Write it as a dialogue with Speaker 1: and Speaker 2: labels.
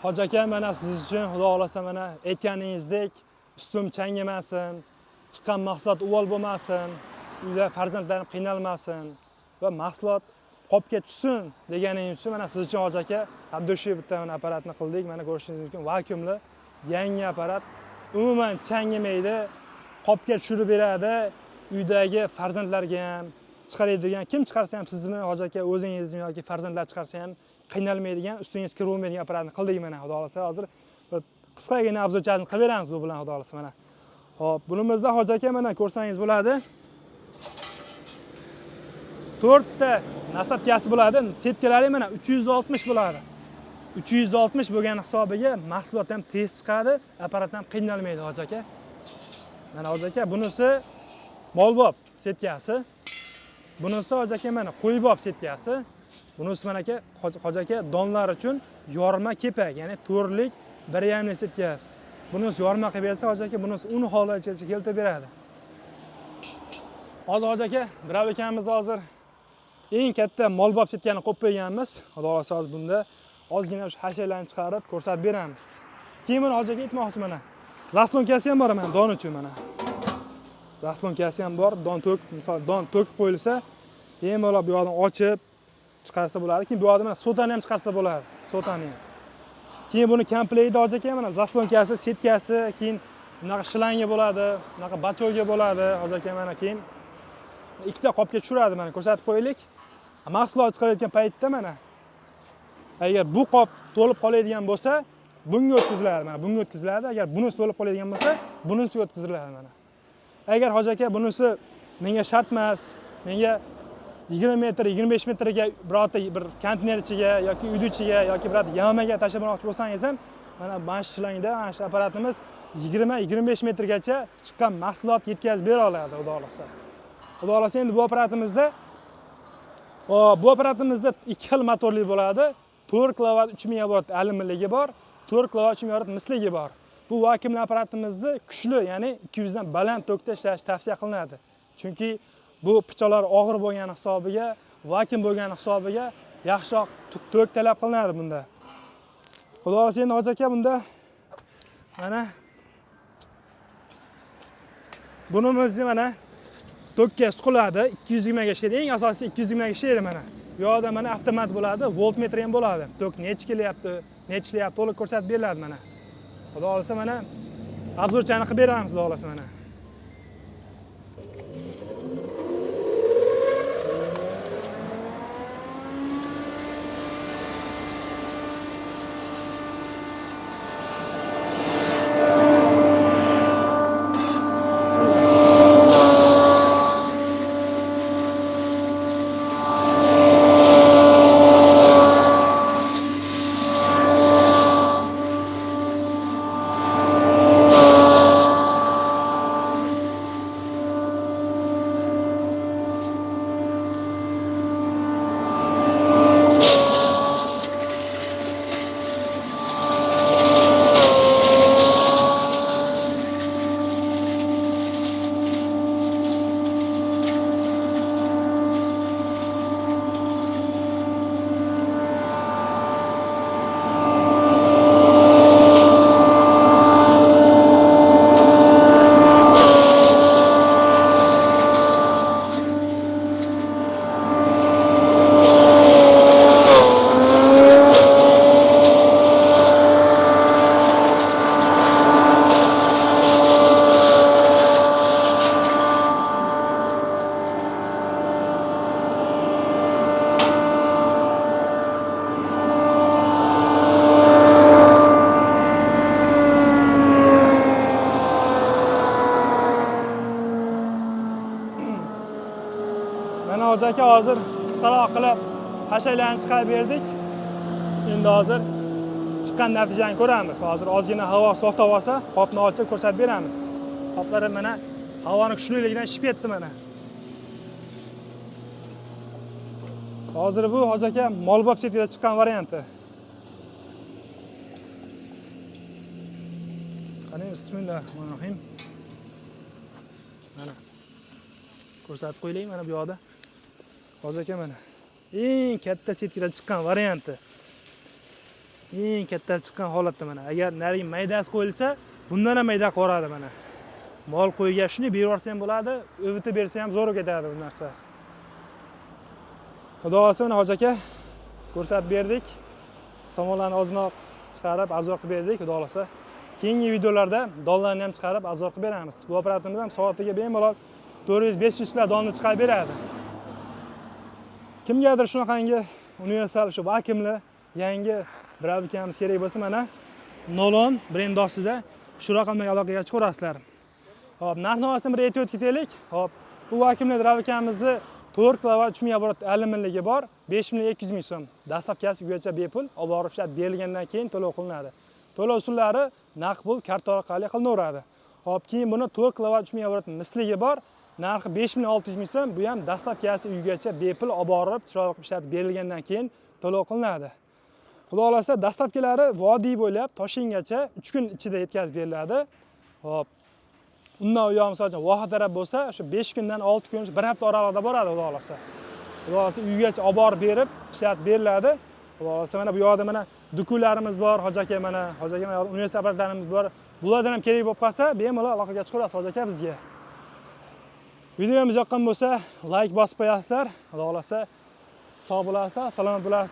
Speaker 1: Hoji aka, mana siz uchun xudo xolasa mana aytganingizdek ustim chang yemasin, chiqqan mahsulot uvol bo'lmasin, uyda farzandlarim qiynalmasin va mahsulot qopga tushsin deganingiz uchun mana siz uchun Hoji aka abdushiy bitta mana apparatni qildik. Mana ko'rishingiz mumkin, vakuumli yangi apparat. Umuman chang yemaydi, qopga tushirib beradi. Uydagi farzandlarga ham chiqaradigan, kim chiqarsa ham sizmi Hoji aka o'zingizmi yoki farzandlar chiqarsa ham qiynalmaydigan, ustingiz kirib bo'lmaydigan apparatni qildik mana xudo xolasa. Hozir bir qisqagina obzorchasini qilib beramiz bu bilan xudo xolasa mana. Xo'p, bunimizda Hoji aka mana ko'rsangiz bo'ladi. 4 ta nasabkasi bo'ladi. Setkalari mana 360 bo'ladi. 360 bo'lgan hisobiga mahsulot ham tez chiqadi, apparat ham qiynalmaydi Hoji aka. Mana Hoji aka bunisi molbob setkasi. Bunisi Hoji aka mana qo'ybob setkasi. Bunisi mana aka Hoji aka donlar uchun yorma kepak, ya'ni to'rlik 1,5 setkasi. Bunisi yorma qilib bersa Hoji aka, bunisi un holatigacha keltirib beradi. Hozir Hoji aka, Birov akamiz hozir eng katta molbob setkani qo'yib qo'yganmiz. Xudo xolasa hozir bunda ozgina o'sha hashaylarni chiqarib ko'rsatib beramiz. Keyin buni Hoji aka aytmoqchi mana. Zaslonkasi ham bor mana don uchun mana. Zaslonkasi ham bor, don to'k, misol don to'kib qo'yilsa, bemalol bu yoqdan ochib chiqarsa bo'ladi. Keyin bu yoqdan mana sotani ham chiqarsa bo'ladi, sotani ham. Keyin buni komplektda Hoji aka mana zaslonkasi, setkasi, keyin bunaqa shlangi bo'ladi, bunaqa bachoga bo'ladi. Hoji aka mana keyin ikkita qopga tushiradi mana ko'rsatib qo'yaylik. Mahsulot chiqarayotgan paytda mana agar bu qop to'lib qoladigan bo'lsa, bunga o'tkaziladi mana, bunga o'tkaziladi. Agar bunisi to'lib qoladigan bo'lsa, bunisiga o'tkaziladi mana. Agar Hoji aka bunisi menga shart emas, menga 20 metr, 25 metrga birorta bir konteyner ichiga yoki uy ichiga yoki birorta yamaga tashlab olmoqchi bo'lsangiz ham, mana bash shlangda mana shu apparatimiz 20-25 metrgacha chiqqan mahsulot yetkazib bera oladi, xudo xolasa. Xudo xolasa endi bu apparatimizda ikki xil motorli bo'ladi. 4 kilovat 3000 volt alyuminligi bor, 4 kilovat 3000 volt misligi bor. Bu vakuumli apparatimizni kuchli, ya'ni 200 dan baland tokda ishlash tavsiya qilinadi. Chunki bu pichoqlar og'ir bo'lgan hisobiga, vakuum bo'lgan hisobiga yaxshiroq tok talab qilinadi bunda. Xudo xolasa endi Hoji aka bunda mana bunimizni mana tokka suqiladi, 220 ga ishlaydi. Eng asosiy 220 ga ishlaydi mana. Bu yoqda mana avtomat bo'ladi, voltmetr ham bo'ladi. Tok necha kelyapti, necha ishlayapti to'liq ko'rsatib beriladi mana. Xudo xolasa mana obzorchani qilib beramiz, xudo xolasa mana. Hoji aka hozir qisqaroq qilib hashaylarni chiqarib berdik. Endi hozir chiqqan natijani ko'ramiz. Hozir ozgina havo to'xtab olsa, qopni ochib ko'rsatib beramiz. Qoplari mana havoning kuchliligidan ishib ketdi mana. Hozir bu Hoji aka molbob setida chiqqan varianti. Qani bismillahirrohmanirrohim. Mana ko'rsatib qo'yaylik mana bu yoqda. Hoji aka mana eng katta setkadan chiqqan varianti. Eng katta chiqqan holatda mana. Agar narigi maydasi qo'yilsa, bundan ham mayda qoradi mana. Mol qo'yga shuni berib yuborsa ham bo'ladi, o'vitib bersa ham zo'r ketadi bu narsa. Xudo xolasa mana Hoji aka ko'rsatib berdik. Samonlarni oznoq chiqarib, obzor qilib berdik, xudo xolasa. Keyingi videolarda donlarni ham chiqarib, obzor qilib beramiz. Bu apparatimiz ham soatiga bemalol 400-500 ta donni chiqarib beradi. Kimgadir shunaqangi universal shu vakuumli yangi drabikamiz kerak bo'lsa, mana Nolon brend ostida shu raqamdagi aloqaga chiqarasizlar. Hop, narx-navosini bir aytib ketaylik. Hop, bu vakuumli drabikamizni 4 kilovat 3000 оборот alyuminligi bor, 5200 ming so'm. Dastavkasi uygacha bepul, olib borib ishlatib berilgandan keyin to'lov qilinadi. To'lov usullari naqd pul karta orqali qilinaveradi. Hop, keyin buni 4 kilovat 3000 оборот misligi bor, narxi 5600 ming so'm. Bu ham dastavkasi uygacha bepul olib borib chiroyli qilib ishlatib berilgandan keyin to'lov qilinadi. Xudo xolasa dastavkalari vodiy bo'ylab Toshkentgacha 3 kun ichida yetkazib beriladi. Hop. Undan u yoq masalan Voha taraf bo'lsa, shu 5 kundan 6 kun, 1 hafta oralig'ida boradi xudo xolasa. Xudo xolasa uygacha olib borib berib, ishlatib beriladi. Xudo xolasa mana bu yoqda mana dukularimiz bor, Hoji aka mana, Hoji aka mana universitet apparatlarimiz bor. Bulardan ham kerak bo'lib qolsa, bemalol aloqaga chiqarasiz Hoji aka bizga. Videomiz yoqqan bo'lsa, like bosib qo'yasizlar. Xudo xolasa sog' bo'lasizlar, salomat bo'lasizlar.